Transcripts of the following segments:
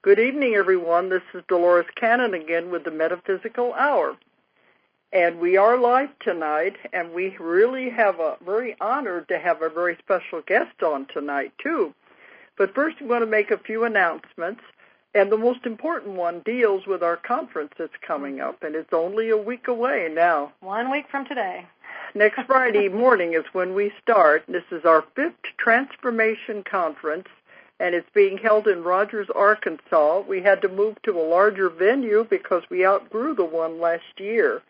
Good evening, everyone. This is Dolores Cannon again with the Metaphysical Hour. And we are live tonight, and we really have a very honored to have a very special guest on tonight, too. But first, I'm going to make a few announcements, and the most important one deals with our conference that's coming up, and it's only a week away now. 1 week from today. Next Friday morning is when we start. This is our 5th Transformation Conference, and it's being held in Rogers, Arkansas. We had to move to a larger venue because we outgrew the one last year.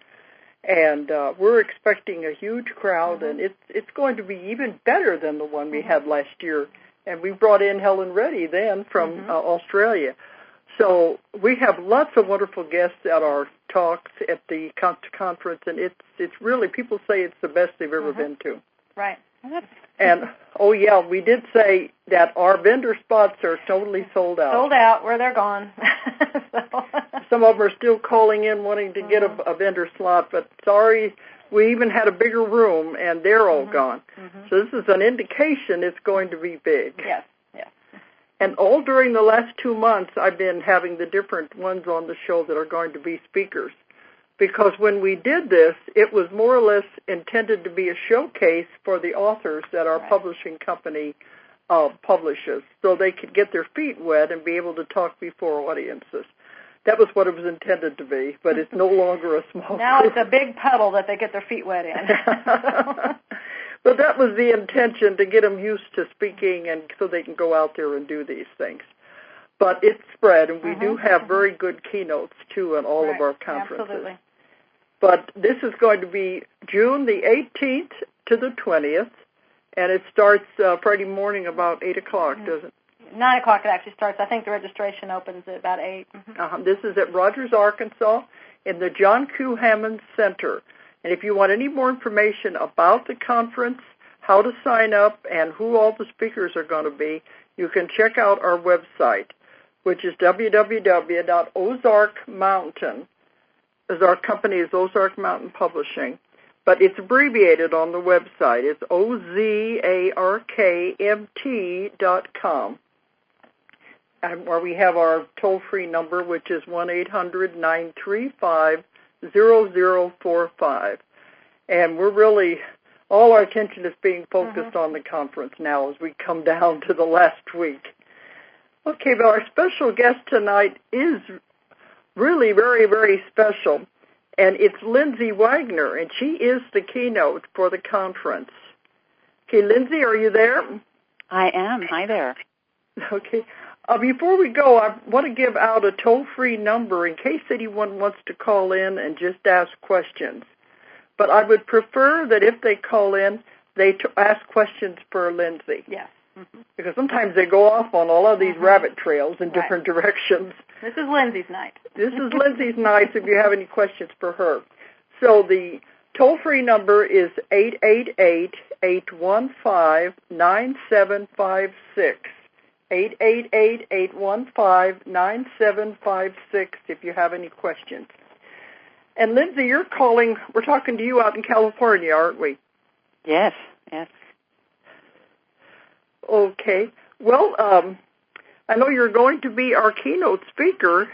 And we're expecting a huge crowd, and it's going to be even better than the one we had last year. And we brought in Helen Reddy then from Australia. So we have lots of wonderful guests at our talks at the conference, and it's really, people say it's the best they've ever been to. Right. And, we did say that our vendor spots are totally sold out. Sold out, where they're gone. Some of them are still calling in wanting to get a vendor slot, but sorry, we even had a bigger room, and they're all gone. So this is an indication it's going to be big. Yes. And all during the last 2 months, I've been having the different ones on the show that are going to be speakers. Because when we did this, it was more or less intended to be a showcase for the authors that our publishing company publishes, so they could get their feet wet and be able to talk before audiences. That was what it was intended to be, but it's no longer a small Now group. It's a big puddle that they get their feet wet in. But that was the intention, to get them used to speaking and so they can go out there and do these things. But it's spread, and we do have very good keynotes, too, in all of our conferences. Absolutely. But this is going to be June the 18th to the 20th, and it starts Friday morning about 8 o'clock, doesn't it? 9 o'clock it actually starts. I think the registration opens at about 8. This is at Rogers, Arkansas, in the John Q. Hammond Center. And if you want any more information about the conference, how to sign up, and who all the speakers are going to be, you can check out our website, which is www.ozarkmountain. As our company is Ozark Mountain Publishing, but it's abbreviated on the website. It's OZARKMT.com, and where we have our toll-free number, which is 1-800-935-0045. And we're really, all our attention is being focused on the conference now as we come down to the last week. Okay, but our special guest tonight is really very, very special, and it's Lindsay Wagner, and she is the keynote for the conference. Okay, Lindsay, are you there? I am. Hi there. Okay. Before we go, I want to give out a toll-free number in case anyone wants to call in and just ask questions. But I would prefer that if they call in, they ask questions for Lindsay. Yes. Because sometimes they go off on all of these rabbit trails in different directions. This is Lindsay's night. This is Lindsay's night if you have any questions for her. So the toll-free number is 888-815-9756. 888-815-9756 if you have any questions. And Lindsay, we're talking to you out in California, aren't we? Yes. Okay. Well, I know you're going to be our keynote speaker,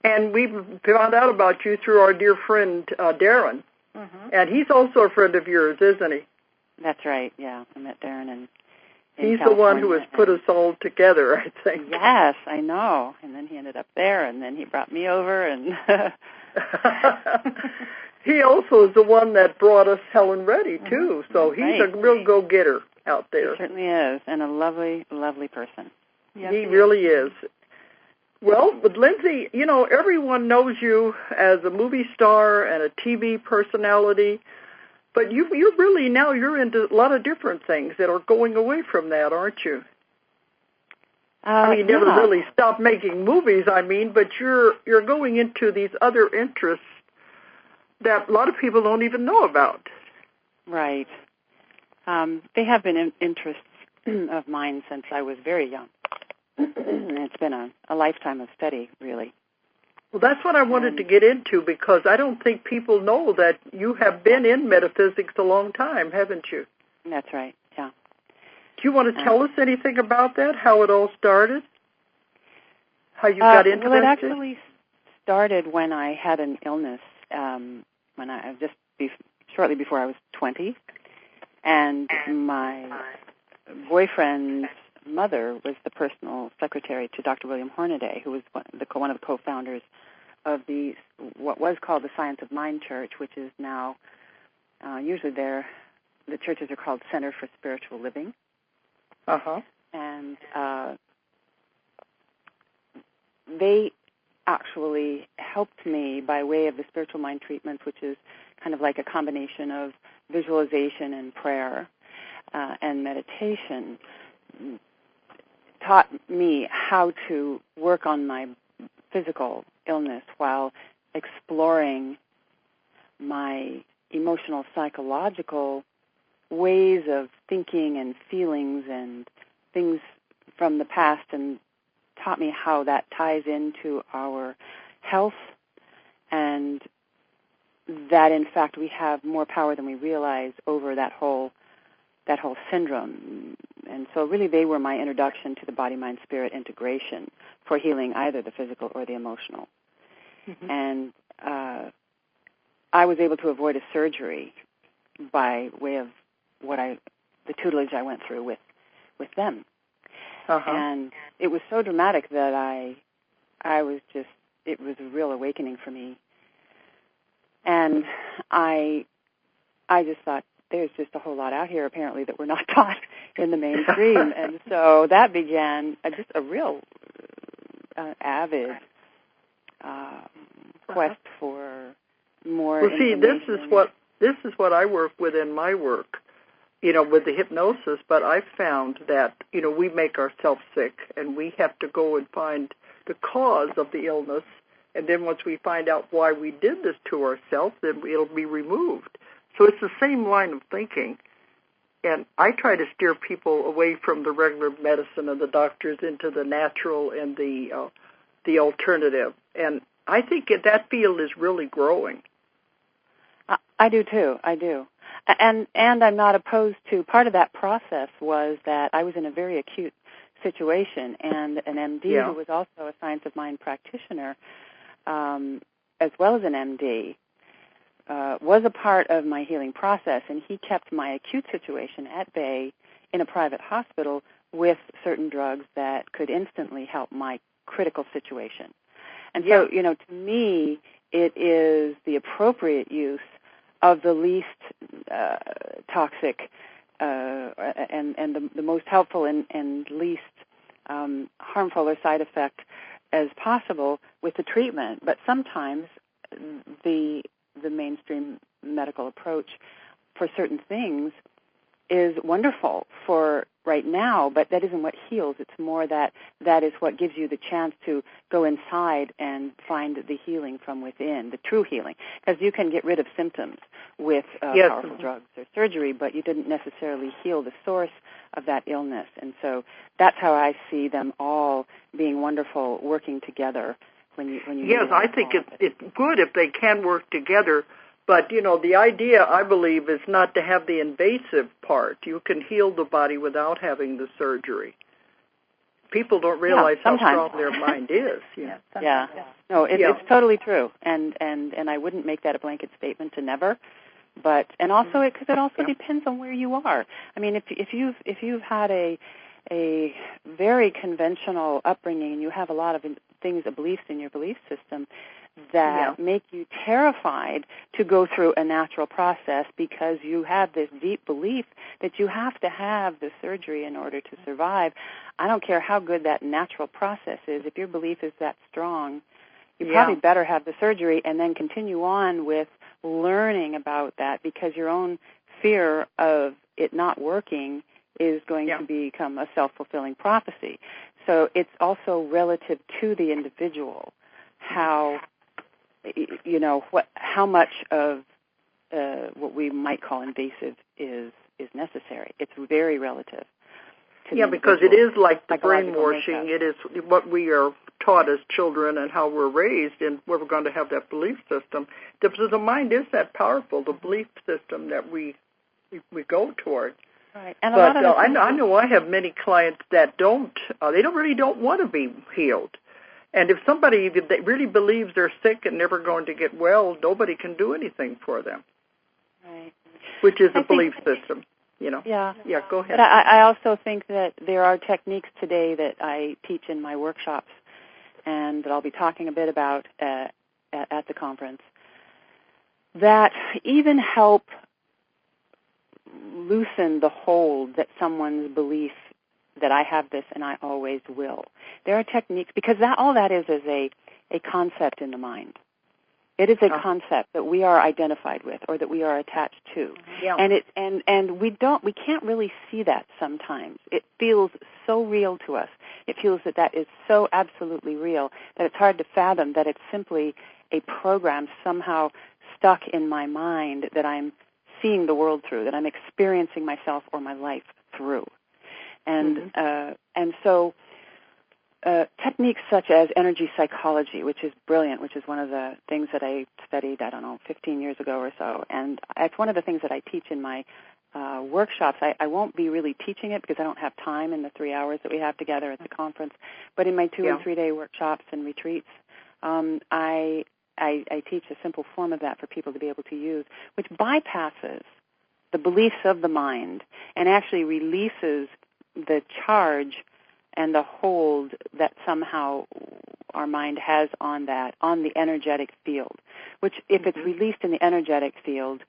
and we found out about you through our dear friend, Darren. And he's also a friend of yours, isn't he? That's right, yeah. I met Darren in He's California, the one who has put us all together, I think. Yes, I know. And then he ended up there, and then he brought me over, and he also is the one that brought us Helen Reddy, too. So he's a real go-getter out there. He certainly is, and a lovely, lovely person. Yes, he really is. Well, but Lindsay, everyone knows you as a movie star and a TV personality, but you're really now you're into a lot of different things that are going away from that, aren't you? You never really stopped making movies, but you're going into these other interests that a lot of people don't even know about. Right. They have been interests of mine since I was very young. It's been a lifetime of study, really. Well, that's what I wanted to get into, because I don't think people know that you have been in metaphysics a long time, haven't you? That's right, yeah. Do you want to tell us anything about that, how it all started? How you got interested? Well, it actually started when I had an illness, when I shortly before I was 20, and my boyfriend's mother was the personal secretary to Dr. William Hornaday, who was one of the co-founders of what was called the Science of Mind Church, which is now usually the churches are called Center for Spiritual Living. Uh-huh. And they actually helped me by way of the spiritual mind treatments, which is kind of like a combination of visualization and prayer and meditation, taught me how to work on my physical illness while exploring my emotional, psychological ways of thinking and feelings and things from the past, and taught me how that ties into our health, and that in fact we have more power than we realize over that whole syndrome. And so really they were my introduction to the body-mind-spirit integration for healing either the physical or the emotional. Mm-hmm. And I was able to avoid a surgery by way of the tutelage I went through with them. Uh-huh. And it was so dramatic that it was a real awakening for me. And I just thought, there's just a whole lot out here apparently that we're not taught in the mainstream. And so that began just a real avid quest for more information. See, this is what I work with in my work, with the hypnosis, but I found that, we make ourselves sick, and we have to go and find the cause of the illness, and then once we find out why we did this to ourselves, then it'll be removed. So it's the same line of thinking, and I try to steer people away from the regular medicine and the doctors into the natural and the alternative, and I think that field is really growing. I do too. I do. And I'm not opposed to, part of that process was that I was in a very acute situation, and an MD who was also a Science of Mind practitioner, as well as an MD, was a part of my healing process, and he kept my acute situation at bay in a private hospital with certain drugs that could instantly help my critical situation. And so, to me, it is the appropriate use of the least toxic and the most helpful and least harmful or side effect as possible with the treatment. But sometimes the mainstream medical approach for certain things is wonderful for right now, but that isn't what heals. It's more that is what gives you the chance to go inside and find the healing from within, the true healing. Because you can get rid of symptoms with powerful drugs or surgery, but you didn't necessarily heal the source of that illness. And so that's how I see them all being wonderful, working together. When you yes, I think it's good if they can work together. But, the idea, I believe, is not to have the invasive part. You can heal the body without having the surgery. People don't realize how strong their mind is. Yeah. No, it's totally true. And I wouldn't make that a blanket statement to never. But, and also, because it also depends on where you are. I mean, if you've had a very conventional upbringing and you have a lot of beliefs in your belief system that make you terrified to go through a natural process because you have this deep belief that you have to have the surgery in order to survive. I don't care how good that natural process is. If your belief is that strong, you probably better have the surgery and then continue on with learning about that, because your own fear of it not working is going to become a self-fulfilling prophecy. So it's also relative to the individual how much of what we might call invasive is necessary. It's very relative. Because it is like the brainwashing. It is what we are taught as children and how we're raised, and where we're going to have that belief system. The mind is that powerful, the belief system that we go toward. Right. And but I know I have many clients that don't want to be healed. And if somebody that really believes they're sick and never going to get well, nobody can do anything for them. Right. Which is a belief system, Yeah. Yeah, go ahead. But I also think that there are techniques today that I teach in my workshops and that I'll be talking a bit about at the conference that even help loosen the hold that someone's belief that I have this and I always will. There are techniques, because all that is a concept in the mind. It is a concept that we are identified with or that we are attached to. Yeah. And we can't really see that sometimes. It feels so real to us. It feels that is so absolutely real that it's hard to fathom that it's simply a program somehow stuck in my mind that I'm seeing the world through, that I'm experiencing myself or my life through. And so techniques such as energy psychology, which is brilliant, which is one of the things that I studied, 15 years ago or so, and it's one of the things that I teach in my workshops. I won't be really teaching it because I don't have time in the 3 hours that we have together at the conference, but in my 2 and 3 day workshops and retreats, I teach a simple form of that for people to be able to use, which bypasses the beliefs of the mind and actually releases the charge and the hold that somehow our mind has on the energetic field, which if it's released in the energetic field,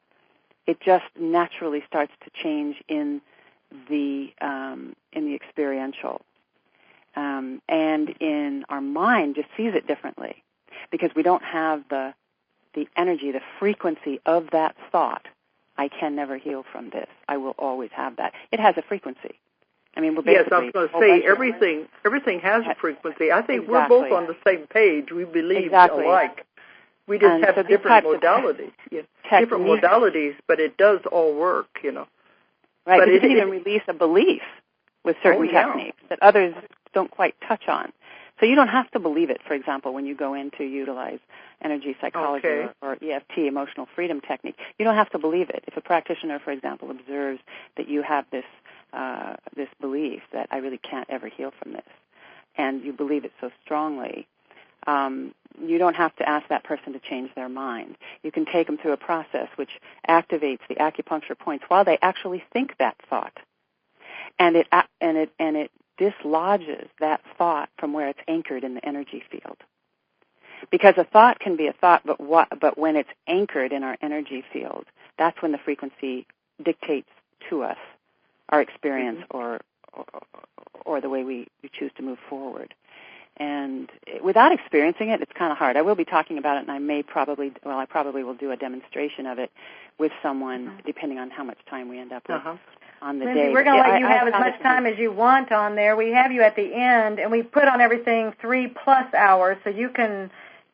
it just naturally starts to change in the experiential. And in our mind just sees it differently because we don't have the energy, the frequency of that thought. I can never heal from this. I will always have that. It has a frequency. I mean, we're basically... Yes, I was going to say, everything has a frequency. I think we're both on the same page. We believe alike. We just have different modalities. Different modalities, but it does all work, Right, but you can even release a belief with certain techniques that others don't quite touch on. So you don't have to believe it, for example, when you go in to utilize energy psychology or EFT, emotional freedom technique. You don't have to believe it. If a practitioner, for example, observes that you have this belief that I really can't ever heal from this, and you believe it so strongly, you don't have to ask that person to change their mind. You can take them through a process which activates the acupuncture points while they actually think that thought, and it dislodges that thought from where it's anchored in the energy field. Because a thought can be a thought, but when it's anchored in our energy field, that's when the frequency dictates to us our experience or the way we choose to move forward. And without experiencing it, it's kind of hard. I will be talking about it, and I probably will do a demonstration of it with someone, depending on how much time we end up with on the Lindsay, day. we're going to let you have as much time as you want on there. We have you at the end, and we put on everything 3+ hours, so you can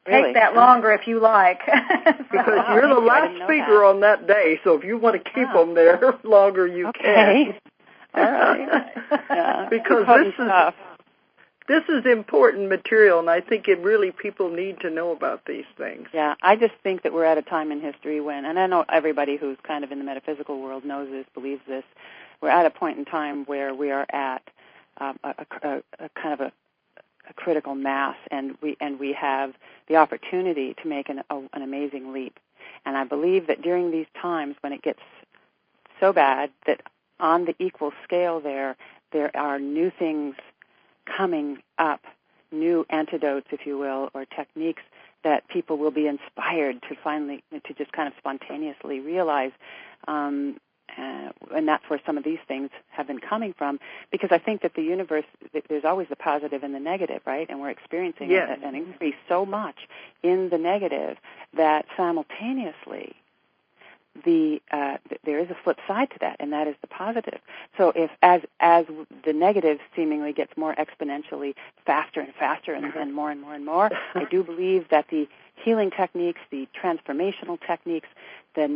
take that longer if you like. Because you're the last speaker on that day, so if you want to keep them there longer, you can. All right. Because this is important material, and I think people need to know about these things. Yeah, I just think that we're at a time in history when, and I know everybody who's kind of in the metaphysical world knows this, believes this, we're at a point in time where we are at a kind of a critical mass, and we have the opportunity to make an amazing leap. And I believe that during these times when it gets so bad that on the equal scale there are new things coming up, new antidotes, if you will, or techniques that people will be inspired to just kind of spontaneously realize. And that's where some of these things have been coming from, because I think that the universe, there's always the positive and the negative, right? And we're experiencing an increase so much in the negative that simultaneously there is a flip side to that, and that is the positive. So if as the negative seemingly gets more exponentially faster and faster and more and more and more, I do believe that the healing techniques, the transformational techniques that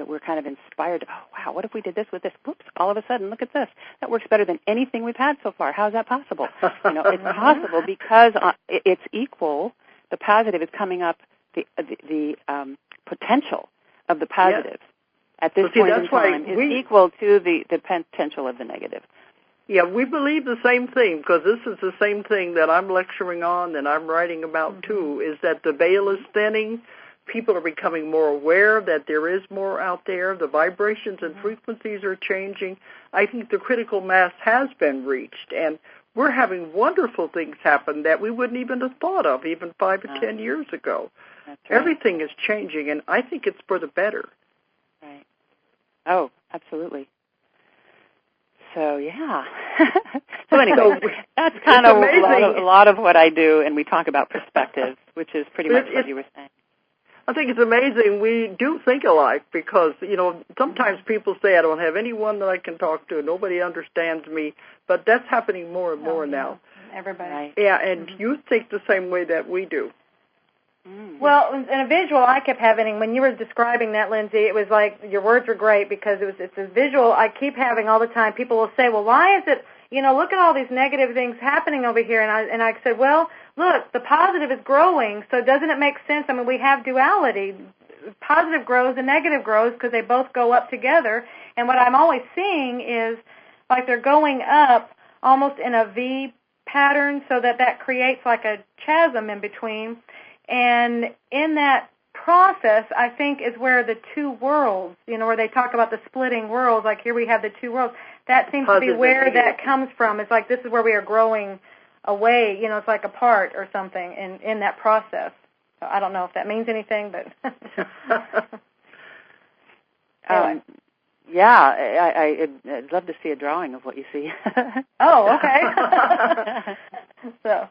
we're kind of inspired. Oh wow, what if we did this with this? Whoops! All of a sudden, look at this. That works better than anything we've had so far. How is that possible? It's possible because it's equal. The positive is coming up. The potential of the positive at this point in time is equal to the potential of the negative. Yeah, we believe the same thing, because this is the same thing that I'm lecturing on and I'm writing about, too, is that the veil is thinning. People are becoming more aware that there is more out there. The vibrations and frequencies are changing. I think the critical mass has been reached, and we're having wonderful things happen that we wouldn't even have thought of even 5 or 10 years ago. That's right. Everything is changing, and I think it's for the better. Right. Oh, absolutely. So, yeah. So anyway, that's kind of a lot of what I do, and we talk about perspective, which is pretty much what you were saying. I think it's amazing we do think alike, because, sometimes people say I don't have anyone that I can talk to. Nobody understands me. But that's happening more and more now. Everybody. Right. Yeah, and you think the same way that we do. Well, in a visual I kept having, when you were describing that, Lindsay, it was like your words were great, because it's a visual I keep having all the time. People will say, well, why is it, look at all these negative things happening over here. And I said, well, look, the positive is growing, so doesn't it make sense? I mean, we have duality. Positive grows and negative grows because they both go up together. And what I'm always seeing is like they're going up almost in a V pattern, so that creates like a chasm in between. And in that process, I think, is where the two worlds, where they talk about the splitting worlds, like here we have the two worlds. That seems to be where that comes from. It's like this is where we are growing away, it's like apart or something in that process. So I don't know if that means anything, but... anyway. I'd love to see a drawing of what you see. Oh, okay. So...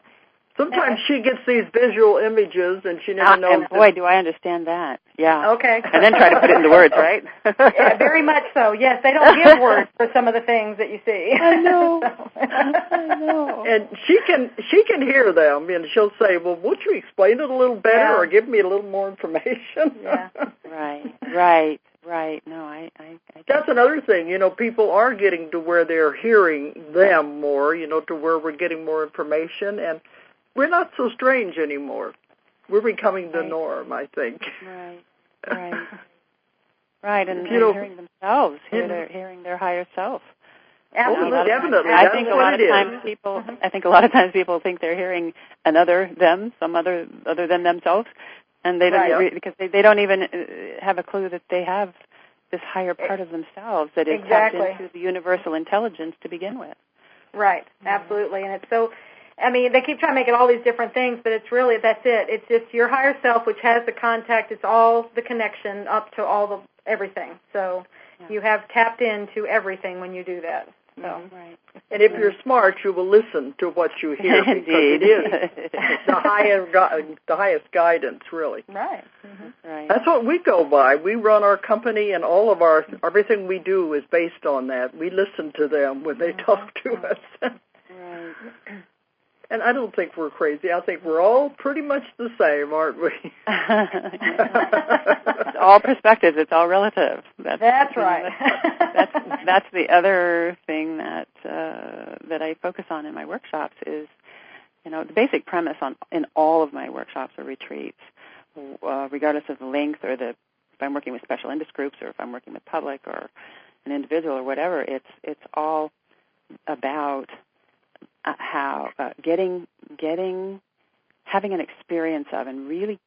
Sometimes she gets these visual images, and she never knows. And boy, do I understand that. Yeah. Okay. And then try to put it into words, right? Yeah, very much so. Yes, they don't give words for some of the things that you see. I know. I know. And she can hear them, and she'll say, well, won't you explain it a little better or give me a little more information? Yeah. Right. No, I That's another thing. People are getting to where they're hearing them more, to where we're getting more information, and we're not so strange anymore. We're becoming the norm, I think. Right, and hearing themselves, hearing their higher self. Absolutely, definitely. I think a lot of times people think they're hearing another them, some other than themselves, and they don't because they don't even have a clue that they have this higher part of themselves that is tapped into the universal intelligence to begin with. Right, absolutely, and it's so. I mean, they keep trying to make it all these different things, but it's really, that's it. It's just your higher self, which has the contact. It's all the connection up to everything. So you have tapped into everything when you do that. So. Right. And if you're smart, you will listen to what you hear, because it is the highest guidance, really. Right. Right. That's what we go by. We run our company, and all of everything we do is based on that. We listen to them when they talk to us. Right. And I don't think we're crazy. I think we're all pretty much the same, aren't we? It's all perspectives. It's all relative. That's right. That's the other thing that I focus on in my workshops is, the basic premise in all of my workshops or retreats, regardless of the length or if I'm working with special interest groups or if I'm working with public or an individual or whatever, it's all about how having an experience of and really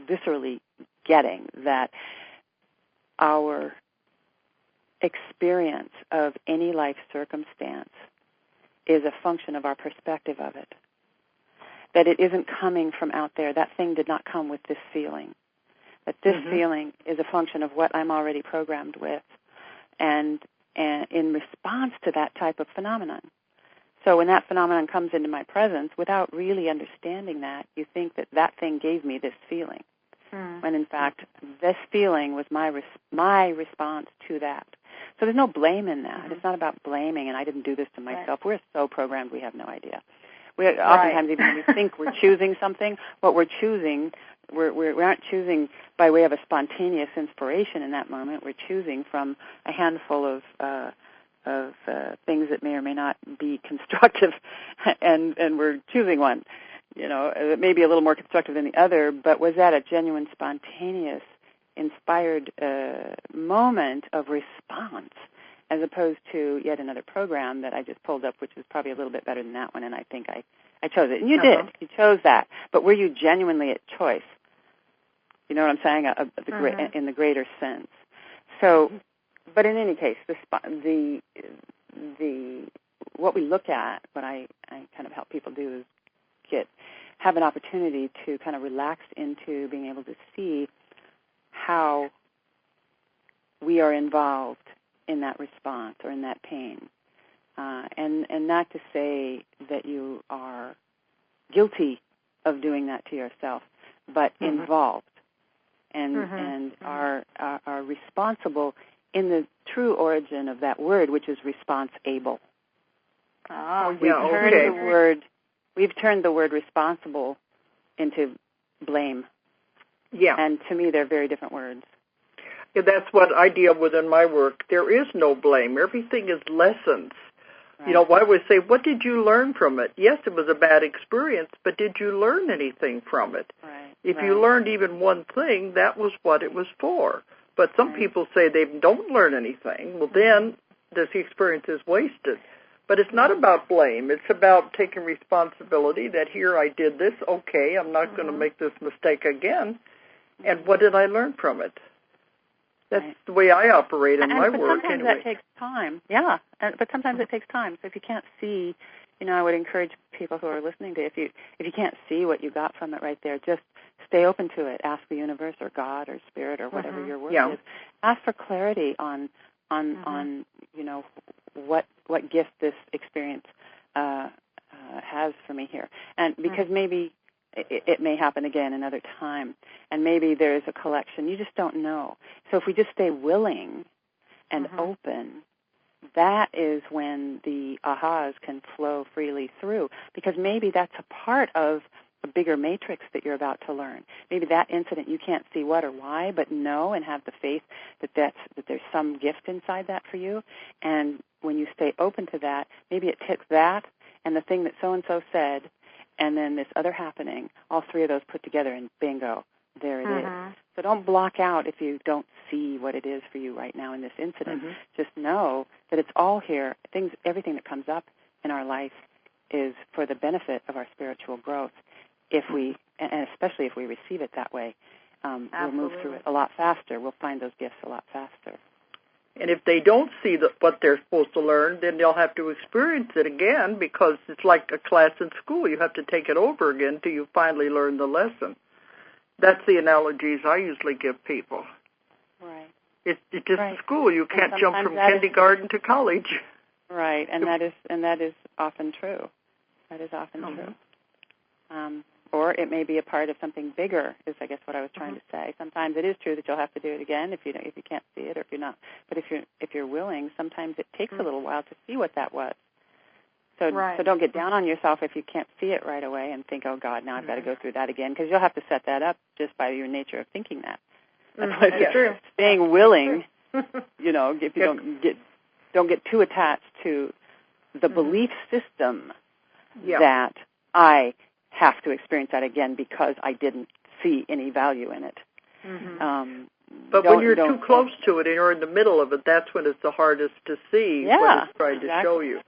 viscerally getting that our experience of any life circumstance is a function of our perspective of it. That it isn't coming from out there. That thing did not come with this feeling. That this feeling is a function of what I'm already programmed with. And in response to that type of phenomenon. So when that phenomenon comes into my presence, without really understanding that, you think that thing gave me this feeling. When in fact, this feeling was my response to that. So there's no blame in that. It's not about blaming, and I didn't do this to myself. We're so programmed we have no idea. Oftentimes, even when we think we're choosing something, what we're choosing, we aren't choosing by way of a spontaneous inspiration in that moment. We're choosing from a handful of things that may or may not be constructive, and we're choosing one. It may be a little more constructive than the other, but was that a genuine, spontaneous, inspired moment of response as opposed to yet another program that I just pulled up, which was probably a little bit better than that one, and I think I chose it. And you did. You chose that. But were you genuinely at choice? You know what I'm saying? In the greater sense. So, but in any case, the what we look at, what I kind of help people do is have an opportunity to kind of relax into being able to see how we are involved in that response or in that pain. And not to say that you are guilty of doing that to yourself, but involved and are responsible in the true origin of that word, which is response-able. We've turned the word responsible into blame. Yeah. And to me, they're very different words. Yeah, that's what I deal with in my work. There is no blame. Everything is lessons. Right. You know, I would say, what did you learn from it? Yes, it was a bad experience, but did you learn anything from it? Right. If you learned even one thing, that was what it was for. But some people say they don't learn anything. Well, then this experience is wasted. But it's not about blame. It's about taking responsibility that here I did this. Okay, I'm not going to make this mistake again. And what did I learn from it? That's the way I operate in my work. Sometimes anyway. That takes time. Yeah, but sometimes it takes time. So if you can't see, I would encourage people who are listening to if you can't see what you got from it right there, just stay open to it. Ask the universe or God or Spirit or whatever your word is. Ask for clarity on what gift this experience has for me here, and because maybe it may happen again another time, and maybe there is a collection. You just don't know. So if we just stay willing and open, that is when the ahas can flow freely through, because maybe that's a part of a bigger matrix that you're about to learn. Maybe that incident, you can't see what or why, but know and have the faith that there's some gift inside that for you. And when you stay open to that, maybe it takes that and the thing that so-and-so said, and then this other happening, all three of those put together, and bingo, there it is. So don't block out if you don't see what it is for you right now in this incident. Just know that it's all here. Everything that comes up in our life is for the benefit of our spiritual growth. If we, and especially if we receive it that way, we'll move through it a lot faster. We'll find those gifts a lot faster. And if they don't see what they're supposed to learn, then they'll have to experience it again, because it's like a class in school. You have to take it over again till you finally learn the lesson. That's the analogies I usually give people. Right. It's just school. You can't jump from kindergarten to college. Right, and that is often true. That is often true. Or it may be a part of something bigger, is I guess what I was trying to say. Sometimes it is true that you'll have to do it again if you can't see it, or if you're not. But if you're willing, sometimes it takes a little while to see what that was. So don't get down on yourself if you can't see it right away and think, oh God, now I've got to go through that again, because you'll have to set that up just by your nature of thinking that. That's why it's staying willing. If you don't get too attached to the belief system that I have to experience that again because I didn't see any value in it. But when you're too close to it and you're in the middle of it, that's when it's the hardest to see what it's trying to show you.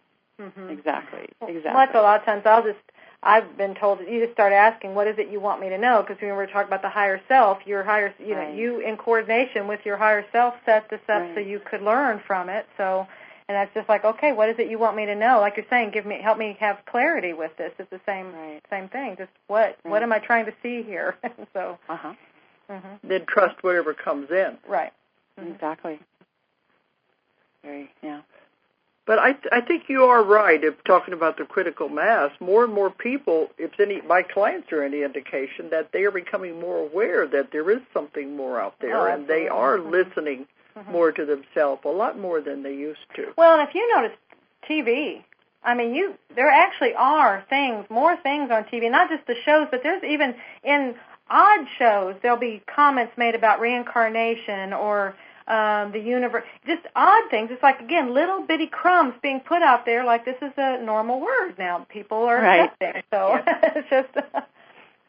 Exactly. Like a lot of times I've been told that you just start asking, what is it you want me to know? Because when we're talking about the higher self, you in coordination with your higher self set this up so you could learn from it. So, and that's just like, okay, what is it you want me to know? Like you're saying, help me have clarity with this. It's the same thing. Just what am I trying to see here? So, then trust whatever comes in. Right. Exactly. But I think you are right if talking about the critical mass. More and more people, if my clients are any indication, that they are becoming more aware that there is something more out there, and they are listening more to themselves, a lot more than they used to. Well, and if you notice TV, there actually are more things on TV, not just the shows, but there's even in odd shows, there'll be comments made about reincarnation or the universe, just odd things. It's like, again, little bitty crumbs being put out there like this is a normal word now. People are accepting. So it's just,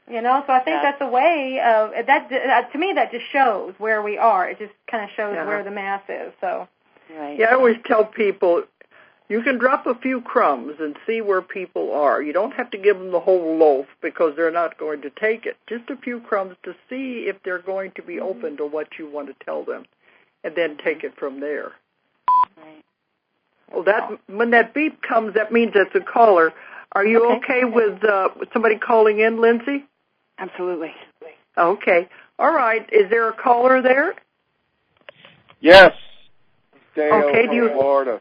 so I think that's a way of, that to me, that just shows where we are. It just kind of shows where the mass is. So Right. Yeah, I always tell people, you can drop a few crumbs and see where people are. You don't have to give them the whole loaf because they're not going to take it. Just a few crumbs to see if they're going to be open to what you want to tell them, and then take it from there. Right. Well, when that beep comes, that means it's a caller. Are you okay with somebody calling in, Lindsay? Absolutely. Okay. All right. Is there a caller there? Yes. Dale from Florida.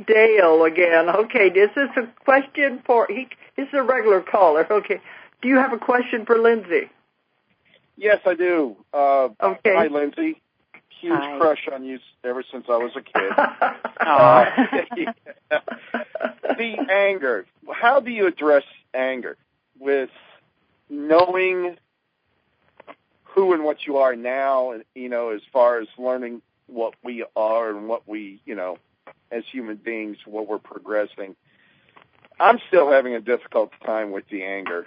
Dale again. Okay. This is a question for... This is a regular caller. Okay. Do you have a question for Lindsay? Yes, I do. Okay. Hi, Lindsay. Huge Hi. crush on you ever since I was a kid. The anger. How do you address anger with knowing who and what you are now, and, as far as learning what we are and what we, as human beings, what we're progressing? I'm still having a difficult time with the anger.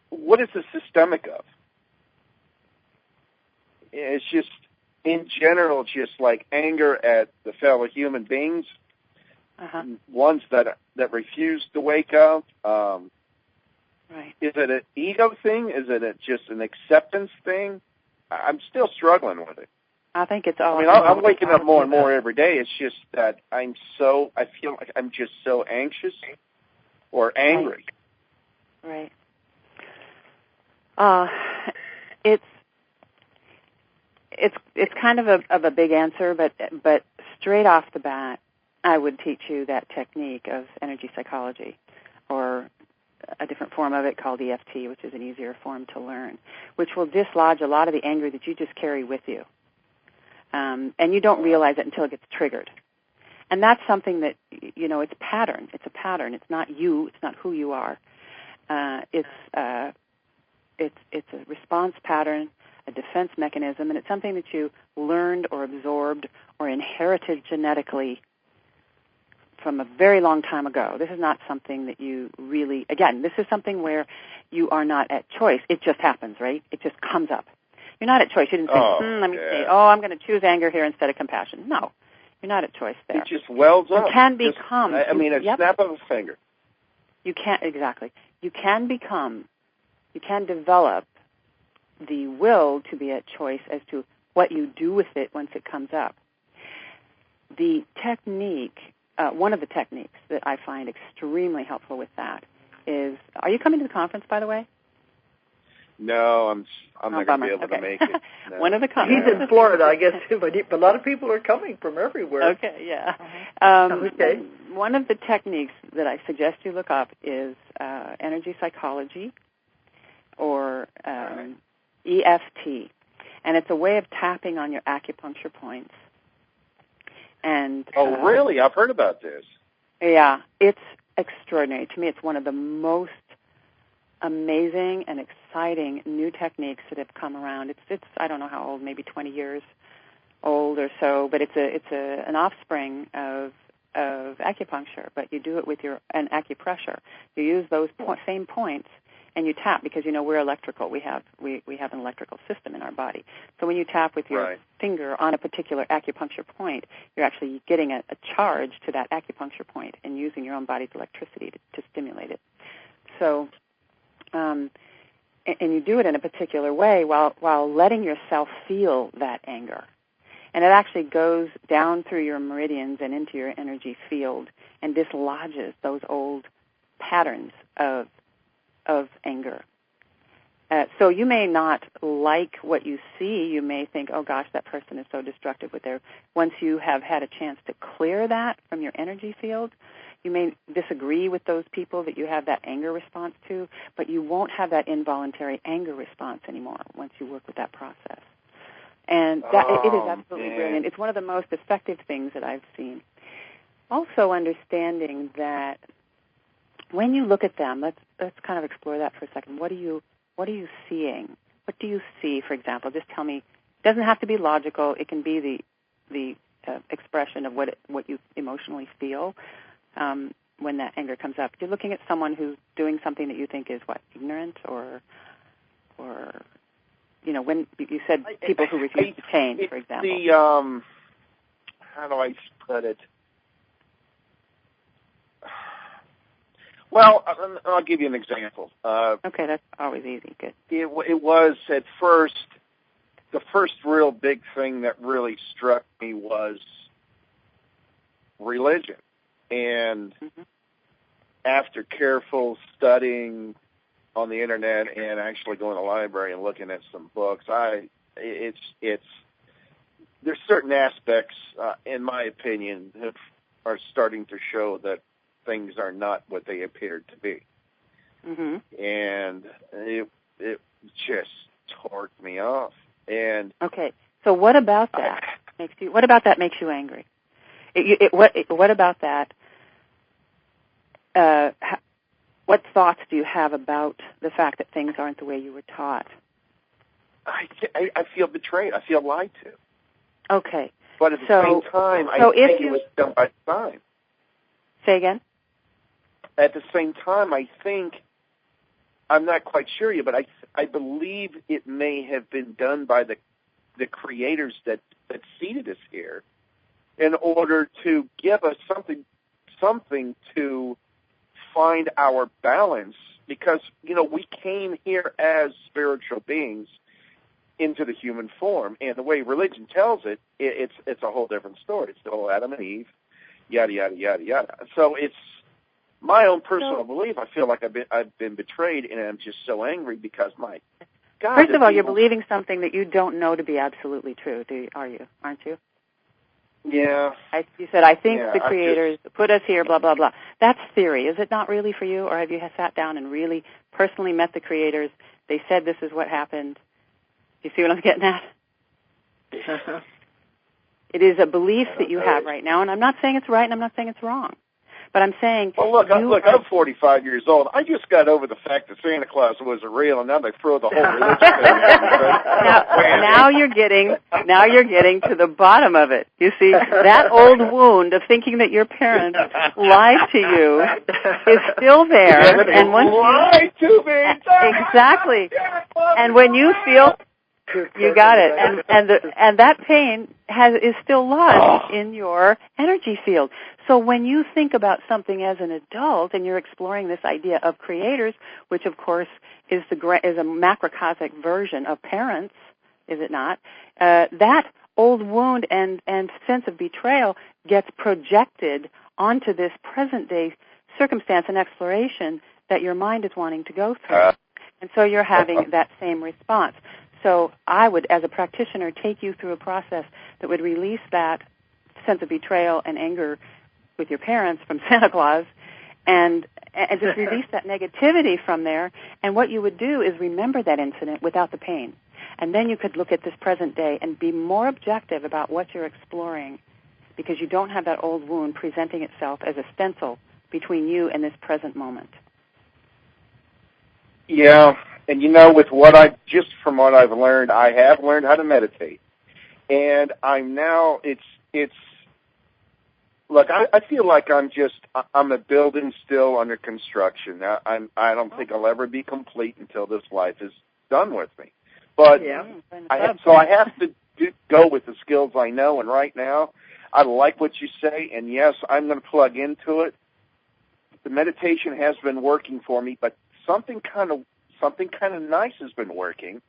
What is the systemic of? It's just, in general, just like anger at the fellow human beings, ones that refuse to wake up. Right. Is it an ego thing? Is it just an acceptance thing? I'm still struggling with it. I think it's all. I'm waking up more and more every day. It's just that I feel like I'm just so anxious or angry. Right. It's kind of a big answer, but straight off the bat, I would teach you that technique of energy psychology, or a different form of it called EFT, which is an easier form to learn, which will dislodge a lot of the anger that you just carry with you. And you don't realize it until it gets triggered. And that's something that, it's pattern. It's a pattern. It's not you. It's not who you are. It's a response pattern, a defense mechanism, and it's something that you learned or absorbed or inherited genetically from a very long time ago. This is not something that you really, again, this is something where you are not at choice. It just happens, right? It just comes up. You're not at choice. You didn't say, let me see, I'm going to choose anger here instead of compassion. No, you're not at choice there. It just wells up. You can become. A snap of a finger. You can't, exactly. You can develop the will to be at choice as to what you do with it once it comes up. The technique, one of the techniques that I find extremely helpful with that is, are you coming to the conference, by the way? No, I'm not going to be able to make it. No. One of the He's in Florida, I guess, but a lot of people are coming from everywhere. Okay, yeah. Okay. One of the techniques that I suggest you look up is energy psychology, or EFT, and it's a way of tapping on your acupuncture points. And really? I've heard about this. Yeah, it's extraordinary. To me, it's one of the most amazing and exciting new techniques that have come around. It's I don't know how old, maybe 20 years old or so, but it's an offspring of acupuncture. But you do it with an acupressure. You use those same points, and you tap, because we're electrical. We have an electrical system in our body. So when you tap with your finger on a particular acupuncture point, you're actually getting a charge to that acupuncture point and using your own body's electricity to stimulate it. So, and you do it in a particular way while letting yourself feel that anger. And it actually goes down through your meridians and into your energy field and dislodges those old patterns of anger. So you may not like what you see. You may think, oh gosh, that person is so destructive with their... Once you have had a chance to clear that from your energy field, you may disagree with those people that you have that anger response to, but you won't have that involuntary anger response anymore once you work with that process. And it is absolutely brilliant. It's one of the most effective things that I've seen. Also understanding that when you look at them, let's kind of explore that for a second. What are you seeing? What do you see, for example? Just tell me. It doesn't have to be logical. It can be the expression of what you emotionally feel when that anger comes up. If you're looking at someone who's doing something that you think is ignorant or when you said people who refuse to change, for example. How do I put it? Well, I'll give you an example. Okay, that's always easy. Good. It was at first, the first real big thing that really struck me was religion. And after careful studying on the internet and actually going to the library and looking at some books, there's certain aspects, in my opinion, that are starting to show that things are not what they appeared to be. Mm-hmm. And it just torqued me off. And okay, so what about that makes you? What about that makes you angry? What about that? What thoughts do you have about the fact that things aren't the way you were taught? I feel betrayed. I feel lied to. Okay. But at the same time, I think it was done by design. Say again? At the same time, I think, I'm not quite sure yet, but I believe it may have been done by the creators that seeded us here in order to give us something to find our balance, because, we came here as spiritual beings into the human form, and the way religion tells it, it's a whole different story. It's the whole Adam and Eve, yada yada yada yada. So it's my own personal belief. I feel like I've been betrayed, and I'm just so angry because my God. First of all, you're believing something that you don't know to be absolutely true. Aren't you? Yeah. You said, I think the creators put us here, blah blah blah. That's theory, is it not really for you, or have you sat down and really personally met the creators? They said this is what happened. You see what I'm getting at? It is a belief that you have right now, and I'm not saying it's right, and I'm not saying it's wrong. But I'm saying... Well, look, I'm 45 years old. I just got over the fact that Santa Claus wasn't real, and now they throw the whole religion thing. Now you're getting to the bottom of it. You see, that old wound of thinking that your parents lied to you is still there. Yeah, and once lied to me. Exactly. And when you feel... You got it, and that pain is still lodged in your energy field. So when you think about something as an adult, and you're exploring this idea of creators, which of course is a macrocosmic version of parents, is it not? That old wound and sense of betrayal gets projected onto this present day circumstance and exploration that your mind is wanting to go through, and so you're having that same response. So I would, as a practitioner, take you through a process that would release that sense of betrayal and anger with your parents from Santa Claus and just release that negativity from there. And what you would do is remember that incident without the pain. And then you could look at this present day and be more objective about what you're exploring, because you don't have that old wound presenting itself as a stencil between you and this present moment. Yeah. And from what I've learned, I have learned how to meditate. And I'm now, look, I feel like I'm a building still under construction. Now, I don't think I'll ever be complete until this life is done with me. But I have to go with the skills I know. And right now, I like what you say. And yes, I'm going to plug into it. The meditation has been working for me, but something kind of nice has been working.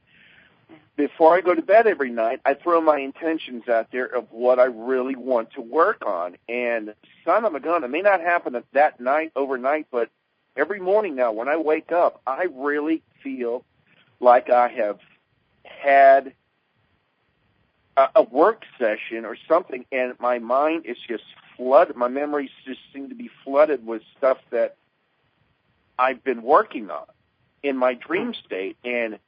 Before I go to bed every night, I throw my intentions out there of what I really want to work on. And son of a gun, it may not happen that night, overnight, but every morning now when I wake up, I really feel like I have had a work session or something, and my mind is just flooded. My memories just seem to be flooded with stuff that I've been working on in my dream state, and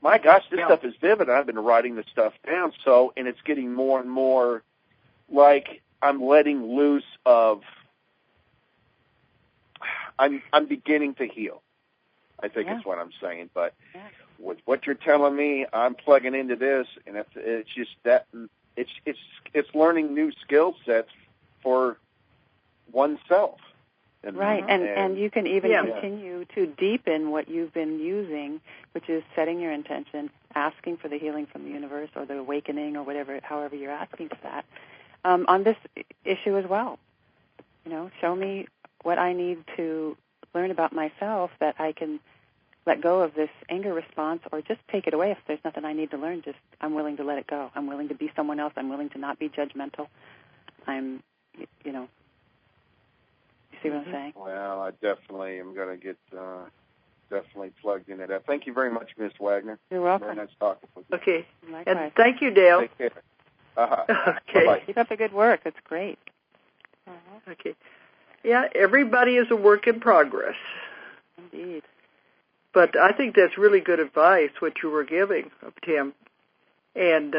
my gosh, this stuff is vivid. I've been writing this stuff down, and it's getting more and more like I'm letting loose of. I'm beginning to heal, I think is what I'm saying. But with what you're telling me, I'm plugging into this, and it's just that it's learning new skill sets for oneself. And you can even continue to deepen what you've been using, which is setting your intention, asking for the healing from the universe or the awakening or whatever, however you're asking for that, on this issue as well. Show me what I need to learn about myself that I can let go of this anger response, or just take it away. If there's nothing I need to learn, I'm willing to let it go. I'm willing to be someone else. I'm willing to not be judgmental. You see what I'm saying? Well, I definitely am going to get definitely plugged into that. Thank you very much, Ms. Wagner. You're welcome. Very nice talking with you. Okay. Likewise. And thank you, Dale. Take care. Okay. Bye-bye. Keep up the good work. That's great. Okay. Yeah, everybody is a work in progress. Indeed. But I think that's really good advice, what you were giving, Tim. And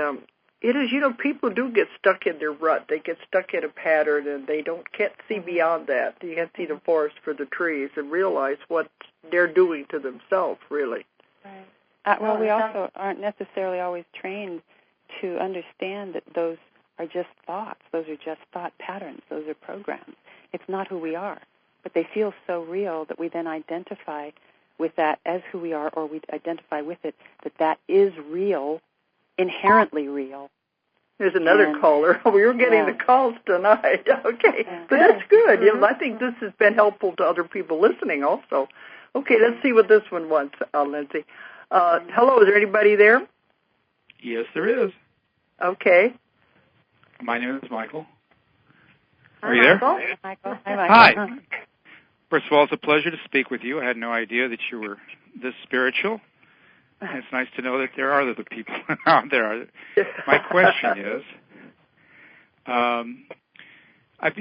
it is, people do get stuck in their rut. They get stuck in a pattern, and they can't see beyond that. You can't see the forest for the trees and realize what they're doing to themselves, really. Right. Well, we also aren't necessarily always trained to understand that those are just thoughts. Those are just thought patterns. Those are programs. It's not who we are. But they feel so real that we then identify with that as who we are, or we identify with it that is real, inherently real. There's another caller. We were getting the calls tonight. Okay. But that's good. Mm-hmm. I think this has been helpful to other people listening also. Okay, let's see what this one wants, Lindsay. Hello, is there anybody there? Yes, there is. Okay. My name is Michael. Hi, Are you there? Michael. Hi. First of all, it's a pleasure to speak with you. I had no idea that you were this spiritual. And it's nice to know that there are other people out there. My question is, I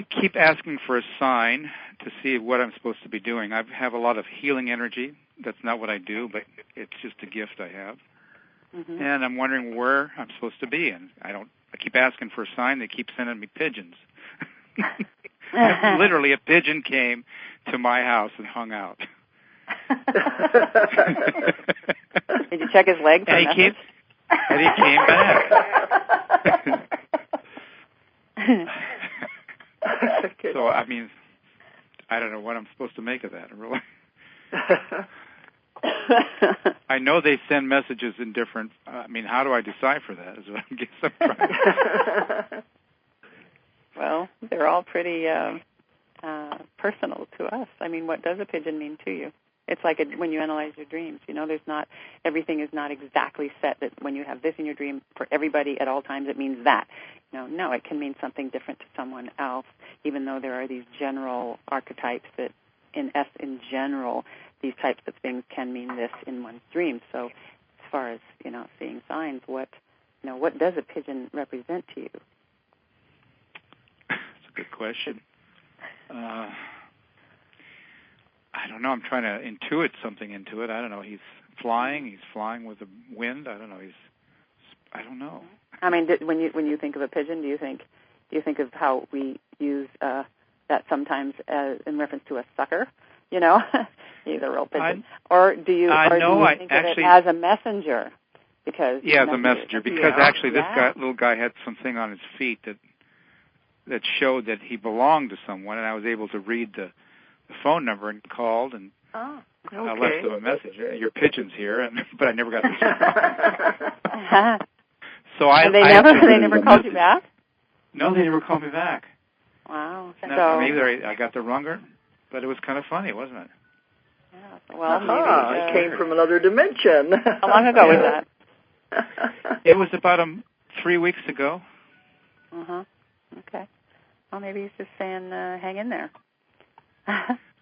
keep asking for a sign to see what I'm supposed to be doing. I have a lot of healing energy. That's not what I do, but it's just a gift I have. Mm-hmm. And I'm wondering where I'm supposed to be. And I keep asking for a sign. They keep sending me pigeons. Literally, a pigeon came to my house and hung out. Did you check his legs? And he came back. So, I don't know what I'm supposed to make of that, really. I know they send messages in different... how do I decipher that? Is what I guess I'm trying to... Well, they're all pretty personal to us. What does a pigeon mean to you? It's like when you analyze your dreams. Everything is not exactly set that when you have this in your dream for everybody at all times, it means that. No, it can mean something different to someone else, even though there are these general archetypes that, in general, these types of things can mean this in one's dream. So as far as, seeing signs, what does a pigeon represent to you? That's a good question. I don't know. I'm trying to intuit something into it. I don't know. He's flying with the wind. I don't know. I don't know. When you think of a pigeon, do you think of how we use that sometimes in reference to a sucker? He's a real pigeon. Or do you think of it as a messenger? Because as a messenger. Because actually, this little guy had something on his feet that showed that he belonged to someone, and I was able to read the phone number and called and I left them a message. Your pigeon's here, but I never got this. So they never called you back? No, they never called me back. Wow. Maybe I got the wrong, but it was kind of funny, wasn't it? Yeah. Well, maybe it came from another dimension. How long ago was that? It was about 3 weeks ago. Okay. Well, maybe he's just saying, hang in there.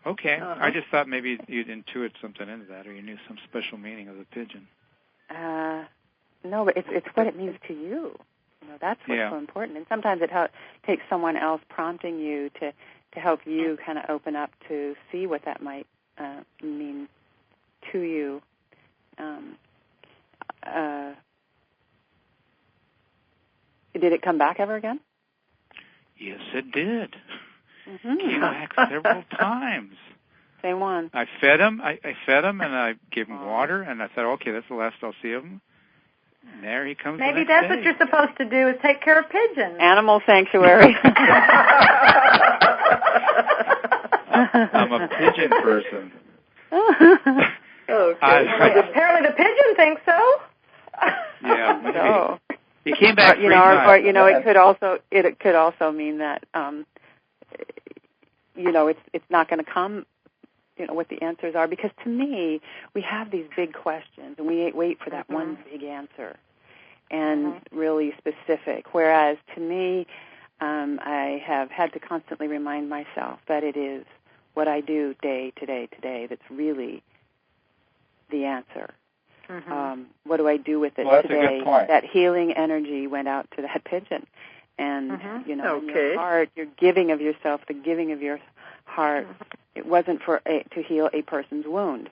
Okay. I just thought maybe you'd intuit something into that, or you knew some special meaning of the pigeon. No, but it's what it means to you. That's what's so important. And sometimes it takes someone else prompting you to help you kind of open up to see what that might mean to you. Did it come back ever again? Yes, it did. Mm-hmm. Came back several times. Same one. I fed him. I fed him, and I gave him water, and I thought, okay, that's the last I'll see of him. And there he comes. Maybe that's what you're supposed to do, is take care of pigeons. Animal sanctuary. I'm a pigeon person. Apparently the pigeon thinks so. Yeah. So, he came back. It could also mean that it's not going to come. What the answers are, because to me we have these big questions and we wait for that one big answer and really specific. Whereas to me, I have had to constantly remind myself that it is what I do day to day that's really the answer. What do I do with it today? That's a good point. That healing energy went out to that pigeon. And, in your heart, your giving of yourself, the giving of your heart, it wasn't to heal a person's wound,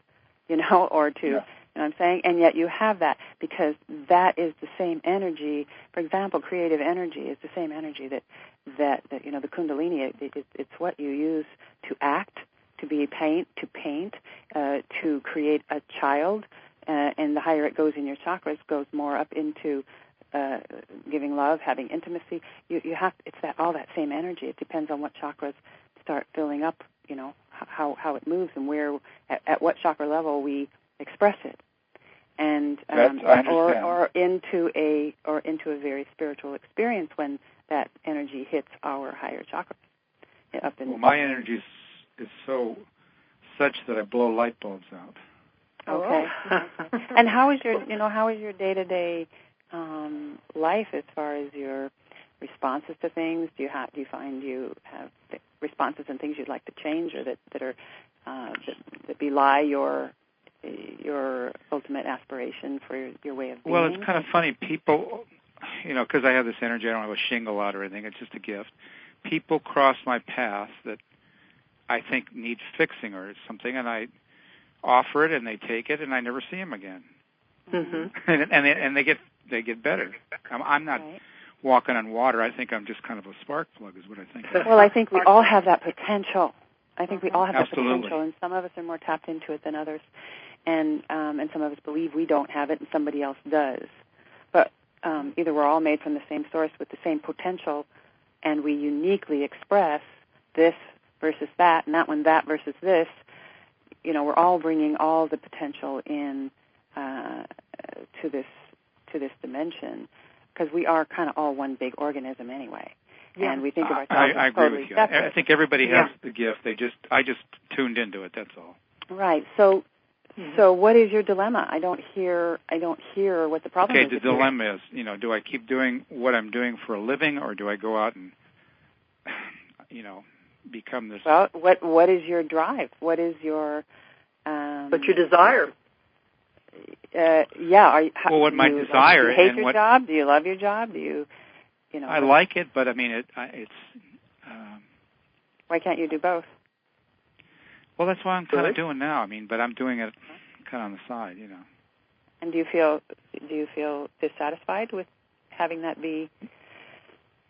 or to, you know what I'm saying? And yet you have that, because that is the same energy. For example, creative energy is the same energy that the Kundalini, it's what you use to act, to paint, to create a child, and the higher it goes in your chakras, goes more up into giving love, having intimacy. You have, it's all that same energy. It depends on what chakras start filling up, how it moves and where, at what chakra level we express it, and or into a very spiritual experience when that energy hits our higher chakras. My energy is such that I blow light bulbs out. Okay. And how is your day-to-day life as far as your responses to things? Do you find you have responses and things you'd like to change, or that belie your ultimate aspiration for your way of being? Well, it's kind of funny. People, because I have this energy, I don't have a shingle out or anything. It's just a gift. People cross my path that I think need fixing or something, and I offer it, and they take it, and I never see them again. And they get better. I'm not walking on water. I think I'm just kind of a spark plug, is what I think. Well, I think we all have that potential. I think we all have Absolutely. that potential, and some of us are more tapped into it than others, and some of us believe we don't have it, and somebody else does. But either we're all made from the same source with the same potential, and we uniquely express this versus that, and that one that versus this. We're all bringing all the potential in to this dimension, because we are kind of all one big organism anyway. Yeah. And we think of ourselves I as agree totally with you. separate. I think everybody has the gift. I just tuned into it. That's all. Right. So what is your dilemma? I don't hear what the problem is. Okay, the dilemma is, do I keep doing what I'm doing for a living, or do I go out and, become this? Well, what is your drive? What is your what you desire? What my desire? Do you hate and your job? Do you love your job? Do you? I like it, but I mean, it's. Why can't you do both? Well, that's what I'm kind of doing now. But I'm doing it kind of on the side, And do you feel dissatisfied with having that be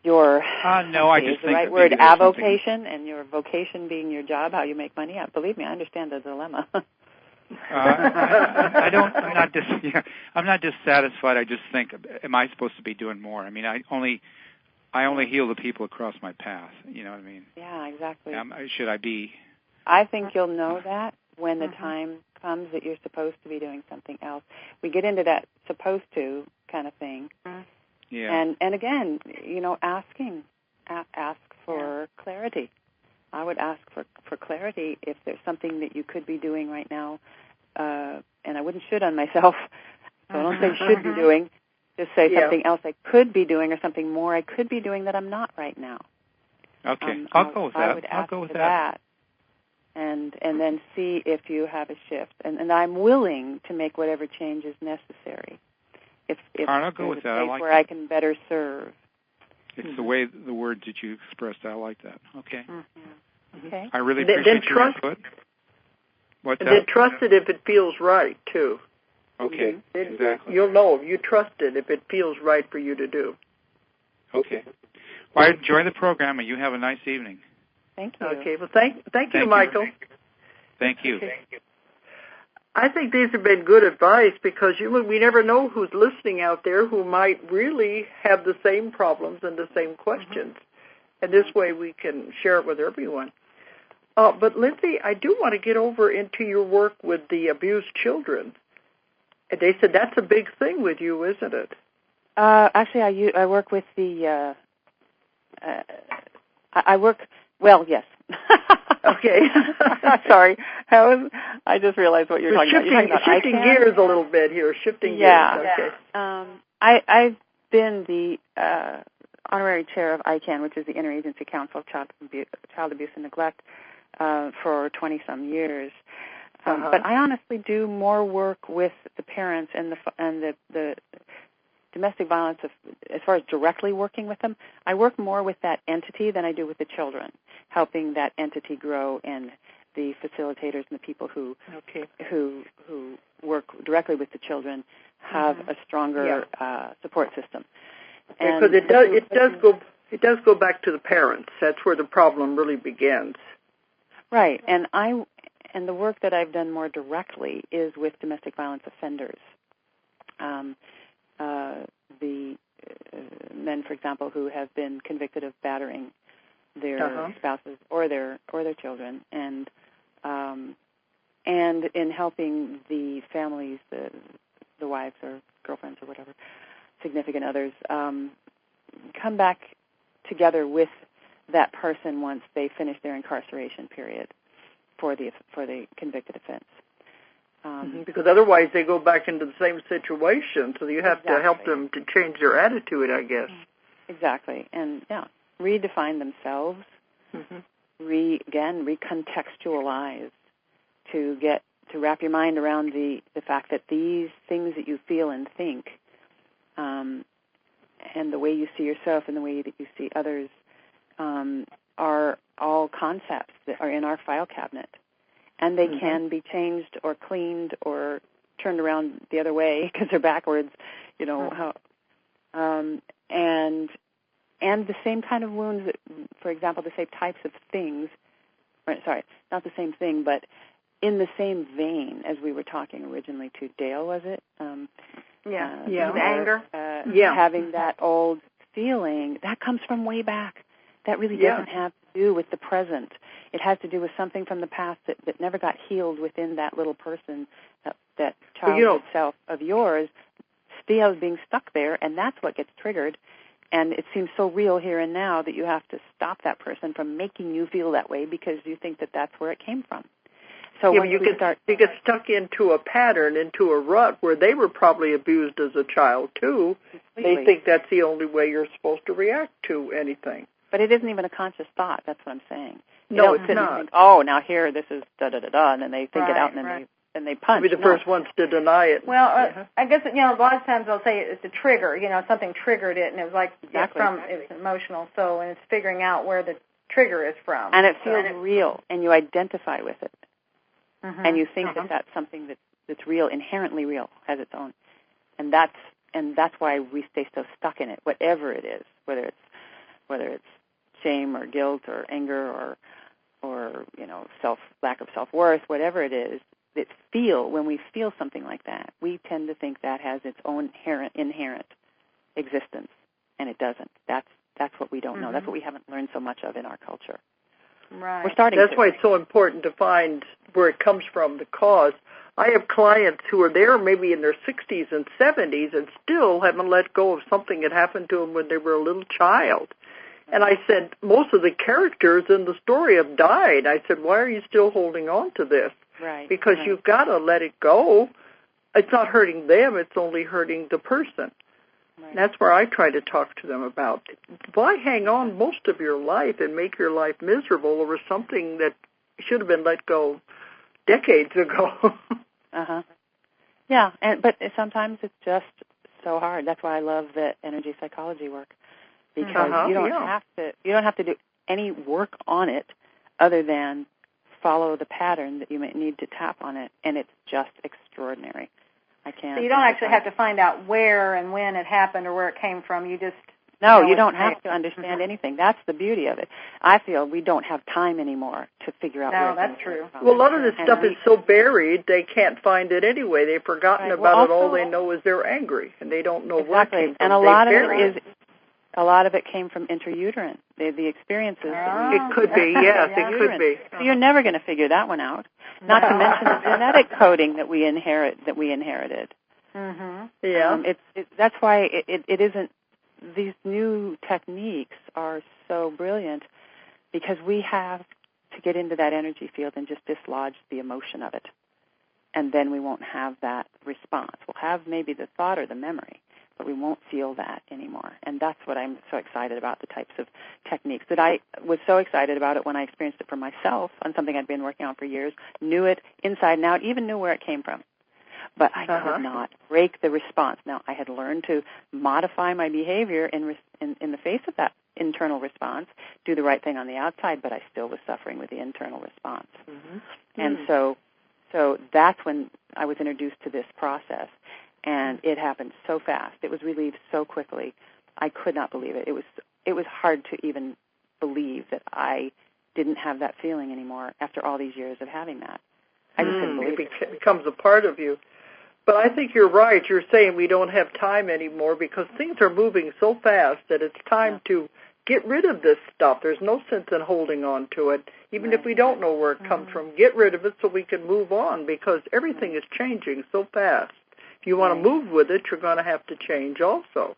your? No, I just the think right word, avocation, and your vocation being your job, how you make money. Believe me, I understand the dilemma. I'm not dissatisfied. I just think, am I supposed to be doing more? I only heal the people across my path. You know what I mean? Yeah, exactly. Should I be? I think you'll know that when the time comes that you're supposed to be doing something else. We get into that supposed to kind of thing. Yeah. And again, ask for clarity. I would ask for clarity if there's something that you could be doing right now, and I wouldn't should on myself, so I don't say should be doing, just say something else I could be doing or something more I could be doing that I'm not right now. Okay, I'll go with that. I would ask for that. And then see if you have a shift. And I'm willing to make whatever change is necessary. If I'll go with that. I like where I can better serve. It's the way the words that you expressed. I like that. Okay. Okay. I really appreciate your input. What's that? Then trust it if it feels right, too. Okay, exactly. You'll know. You trust it if it feels right for you to do. Okay. Well, I enjoy the program, and you have a nice evening. Thank you. Okay. Well, thank you, Michael. Thank you. I think these have been good advice, because we never know who's listening out there who might really have the same problems and the same questions. And this way we can share it with everyone. But Lindsay, I do want to get over into your work with the abused children. And they said that's a big thing with you, isn't it? Actually, I work with the. I work. Well, yes. Okay. Sorry, I just realized what you're talking about. You're talking about shifting gears a little bit here. Shifting gears. Okay. I've been the honorary chair of ICANN, which is the Interagency Council of Child Abuse and Neglect, for 20-some years. But I honestly do more work with the parents and the domestic violence, as far as directly working with them. I work more with that entity than I do with the children, helping that entity grow, and the facilitators and the people who work directly with the children have a stronger support system. Because it does go back to the parents. That's where the problem really begins. Right, and the work that I've done more directly is with domestic violence offenders. The men, for example, who have been convicted of battering their spouses or their children, and in helping the families, the wives or girlfriends or whatever, significant others, come back together with that person once they finish their incarceration period for the convicted offense. Because otherwise they go back into the same situation, so you have to help them to change their attitude, I guess. Exactly, and redefine themselves, recontextualize, to wrap your mind around the fact that these things that you feel and think, and the way you see yourself and the way that you see others, are all concepts that are in our file cabinet. And they can be changed or cleaned or turned around the other way because they're backwards, and the same kind of wounds, that, for example, the same types of things, not the same thing, but in the same vein as we were talking originally to Dale, was it? The anger. Having that old feeling, that comes from way back. That really doesn't have to do with the present. It has to do with something from the past that never got healed within that little person, that childhood self of yours, still being stuck there, and that's what gets triggered. And it seems so real here and now that you have to stop that person from making you feel that way because you think that that's where it came from. So you get stuck into a pattern, into a rut where they were probably abused as a child too. Completely. They think that's the only way you're supposed to react to anything. But it isn't even a conscious thought. That's what I'm saying. No, it's not. Think, now here, this is da-da-da-da, and then they think it out, and then they punch. Be the first ones to deny it. Well, I guess, a lot of times they'll say it's a trigger, something triggered it, and it was like it's emotional, and it's figuring out where the trigger is from. And it feels real, and you identify with it. And you think that that's something that's real, inherently real, has its own. And that's why we stay so stuck in it, whatever it is, whether it's shame or guilt or anger or lack of self-worth, whatever it is, when we feel something like that, we tend to think that has its own inherent existence, and it doesn't. That's what we don't know. That's what we haven't learned so much of in our culture. Right. We're starting. That's why it's so important to find where it comes from, the cause. I have clients who are there maybe in their 60s and 70s and still haven't let go of something that happened to them when they were a little child. And I said, most of the characters in the story have died. I said, why are you still holding on to this? Right. Because you've got to let it go. It's not hurting them, it's only hurting the person. Right. That's where I try to talk to them about. Why hang on most of your life and make your life miserable over something that should have been let go decades ago? Yeah, but sometimes it's just so hard. That's why I love the energy psychology work, because you don't have to do any work on it other than follow the pattern that you might need to tap on it, and it's just extraordinary. I can't. So you don't actually have to find out where and when it happened or where it came from. You just you don't have to understand anything. That's the beauty of it. I feel we don't have time anymore to figure out where that's true. Well, a lot of this stuff is so buried, they can't find it anyway. They've forgotten about it. All they know is they're angry, and they don't know where it came from. And a lot of it is a lot of it came from intrauterine, the experiences. That it could be, yes, it could be. So you're never going to figure that one out. Not to mention the genetic coding that we inherited. Mm-hmm. Yeah. That's why it isn't. These new techniques are so brilliant because we have to get into that energy field and just dislodge the emotion of it. And then we won't have that response. We'll have maybe the thought or the memory, but we won't feel that anymore. And that's what I'm so excited about, the types of techniques that I was so excited about it when I experienced it for myself on something I'd been working on for years, knew it inside and out, even knew where it came from. But I could not break the response. Now, I had learned to modify my behavior in the face of that internal response, do the right thing on the outside, but I still was suffering with the internal response. Mm-hmm. And so that's when I was introduced to this process, and it happened so fast. It was relieved so quickly. I could not believe it. It was hard to even believe that I didn't have that feeling anymore after all these years of having that. I just couldn't believe it. It becomes a part of you. But I think you're right. You're saying we don't have time anymore because things are moving so fast that it's time to get rid of this stuff. There's no sense in holding on to it, even if we don't know where it comes from. Get rid of it so we can move on because everything is changing so fast. If you want to move with it, you're going to have to change also.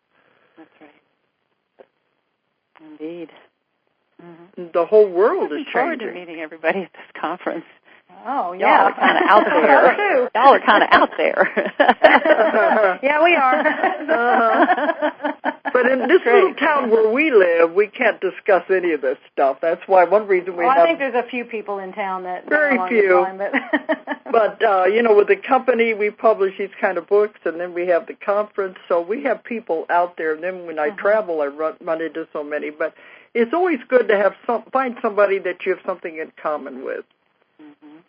That's right. Indeed. Mm-hmm. The whole world is changing. I'm looking forward to meeting everybody at this conference. Oh, yeah. Y'all are kind of out there. Y'all are kind of out there. Yeah, we are. But in this little town where we live, we can't discuss any of this stuff. That's why one reason we have... I think there's a few people in town that... Very few. But, with the company, we publish these kind of books, and then we have the conference. So we have people out there. And then when I travel, I run into so many. But it's always good to have find somebody that you have something in common with.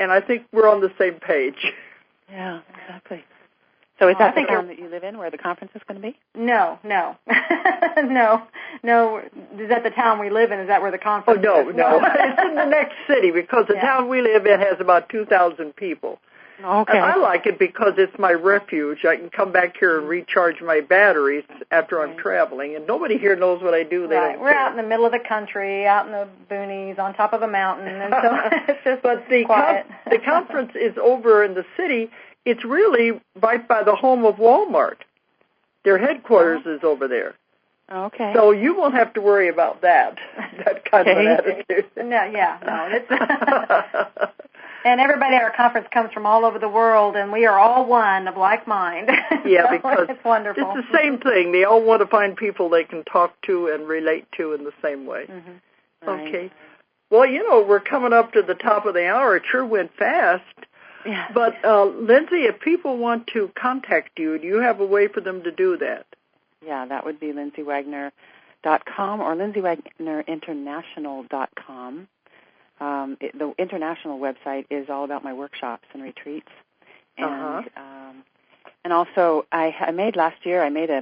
And I think we're on the same page. Yeah, exactly. So is that the town that you live in where the conference is going to be? No. No. Is that the town we live in? Is that where the conference is? No. It's in the next city because the town we live in has about 2,000 people. Okay. And I like it because it's my refuge. I can come back here and recharge my batteries after I'm traveling, and nobody here knows what I do. They don't We're care. out in the middle of the country, out in the boonies, on top of a mountain, and so it's just quiet. The conference is over in the city. It's really right by the home of Walmart. Their headquarters is over there. Okay. So you won't have to worry about that kind of an attitude. And everybody at our conference comes from all over the world, and we are all one of like mind. Yeah, because it's wonderful. It's the same thing. They all want to find people they can talk to and relate to in the same way. Mm-hmm. Right. Okay. Well, we're coming up to the top of the hour. It sure went fast. Yeah. But, Lindsay, if people want to contact you, do you have a way for them to do that? Yeah, that would be LindseyWagner.com or LindseyWagnerInternational.com. The international website is all about my workshops and retreats. And also, I made a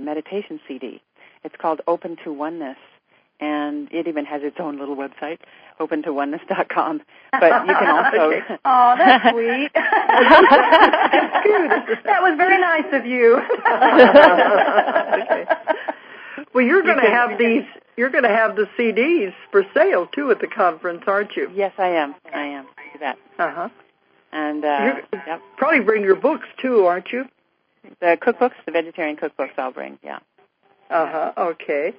meditation CD. It's called Open to Oneness, and it even has its own little website, OpenToOneness.com. But you can also... Oh, that's sweet. That was very nice of you. Okay. Well, you're going to have these. You're going to have the CDs for sale too at the conference, aren't you? Yes, I am. Do that. And probably bring your books too, aren't you? The cookbooks, the vegetarian cookbooks, I'll bring. Yeah. Okay.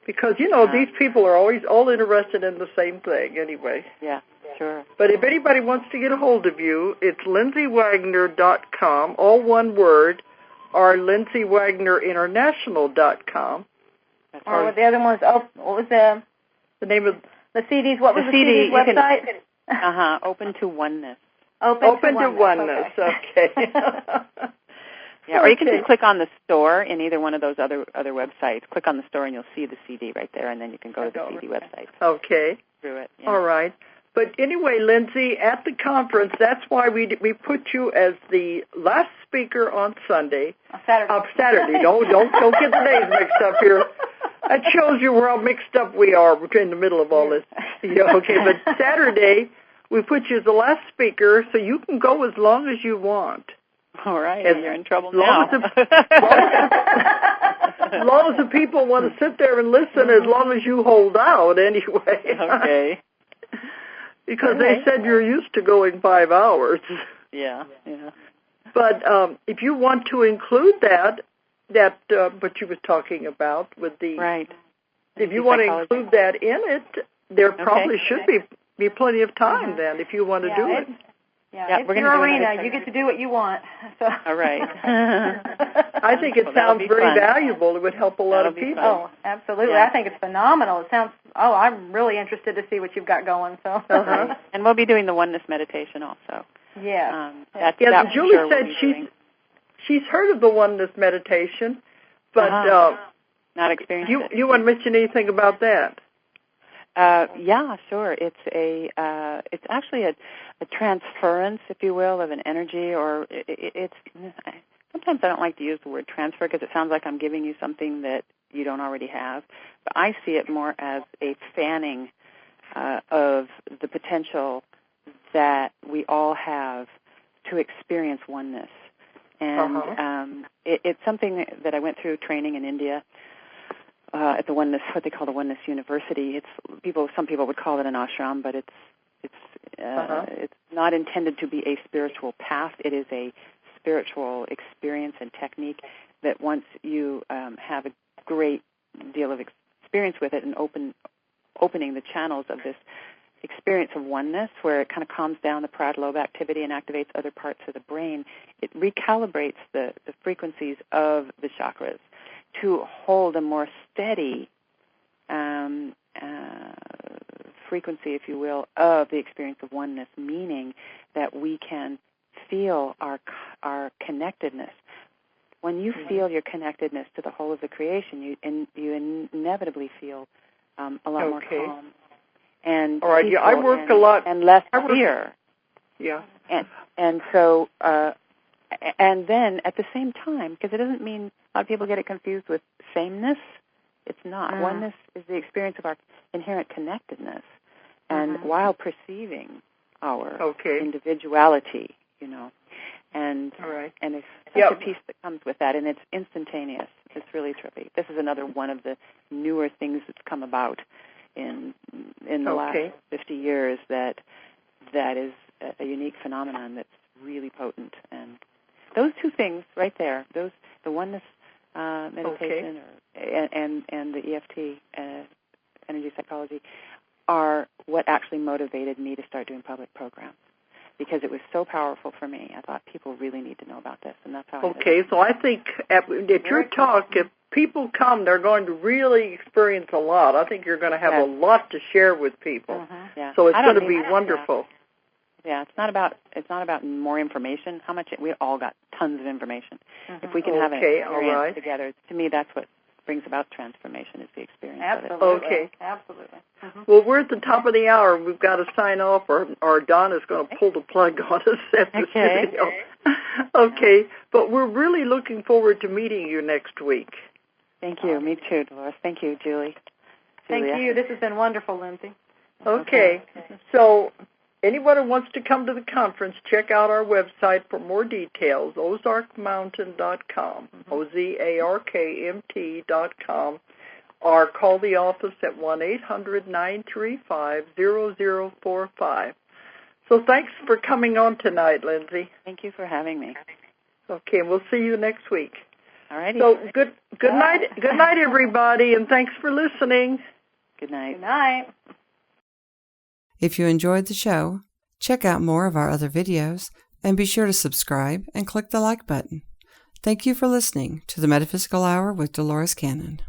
Because these people are always all interested in the same thing, anyway. Yeah. Sure. But if anybody wants to get a hold of you, it's LindseyWagner.com, all one word, or LindseyWagnerInternational.com. Or the other one was, what was the name of the CDs? What was the CD's website? Open to Oneness. Open to Oneness. Okay. Yeah, or you can just click on the store in either one of those other websites. Click on the store and you'll see the CD right there, and then you can go to the CD website. Okay. Through it. Yeah. All right. But anyway, Lindsay, at the conference, that's why we put you as the last speaker on Sunday. Saturday. Don't get the names mixed up here. That shows you how mixed up we are. We're in the middle of all this. Okay, but Saturday, we put you as the last speaker, so you can go as long as you want. All right, you're in trouble now. As as long as the people want to sit there and listen, as long as you hold out, anyway. Okay. Because they said you're used to going 5 hours. Yeah. But if you want to include that what you was talking about with the right. If you want to include that in it, there probably should be plenty of time then if you want to do it. Yeah, it's your arena. You get to do what you want. So. All right. I think it sounds very valuable. It would help a lot of people. Oh, absolutely. Yeah. I think it's phenomenal. It sounds, I'm really interested to see what you've got going. So. And we'll be doing the Oneness Meditation also. Yeah. Julie said she's heard of the Oneness Meditation, but not experienced it. You want to mention anything about that? Yeah, sure. It's actually a transference, if you will, of an energy, or it's. Sometimes I don't like to use the word transfer because it sounds like I'm giving you something that you don't already have. But I see it more as a fanning of the potential that we all have to experience oneness, and it's something that I went through training in India. At the Oneness, what they call the Oneness University. Some people would call it an ashram, but it's not intended to be a spiritual path. It is a spiritual experience and technique that once you have a great deal of experience with it and opening the channels of this experience of oneness, where it kind of calms down the parietal lobe activity and activates other parts of the brain, it recalibrates the frequencies of the chakras to hold a more steady frequency, if you will, of the experience of oneness, meaning that we can feel our connectedness. When you feel your connectedness to the whole of the creation, you inevitably feel a lot more calm. And all right, I work a lot. And less fear. Yeah. And so... and then at the same time, because it doesn't mean, a lot of people get it confused with sameness. It's not. Oneness is the experience of our inherent connectedness, and while perceiving our individuality, and it's such a piece that comes with that, and it's instantaneous. It's really trippy. This is another one of the newer things that's come about in the last 50 years that is a unique phenomenon that's really potent. And those two things right there, the oneness meditation and the EFT, energy psychology, are what actually motivated me to start doing public programs, because it was so powerful for me. I thought people really need to know about this, and that's how I did it. So I think at your talk, if people come, they're going to really experience a lot. I think you're going to have a lot to share with people. So it's going to be wonderful. Yeah, it's not about more information. We all got tons of information. If we can have an experience together, to me, that's what brings about transformation, is the experience of it. Absolutely. Well, we're at the top of the hour. We've got to sign off, or Don is going to pull the plug on us after this video. But we're really looking forward to meeting you next week. Thank you. Me too, Dolores. Thank you, Julie. Thank you. This has been wonderful, Lindsay. So anyone who wants to come to the conference, check out our website for more details, ozarkmountain.com, OZARKMT.com, or call the office at 1-800-935-0045. So thanks for coming on tonight, Lindsay. Thank you for having me. Okay, and we'll see you next week. All righty. So good night, everybody, and thanks for listening. Good night. Good night. If you enjoyed the show, check out more of our other videos and be sure to subscribe and click the like button. Thank you for listening to the Metaphysical Hour with Dolores Cannon.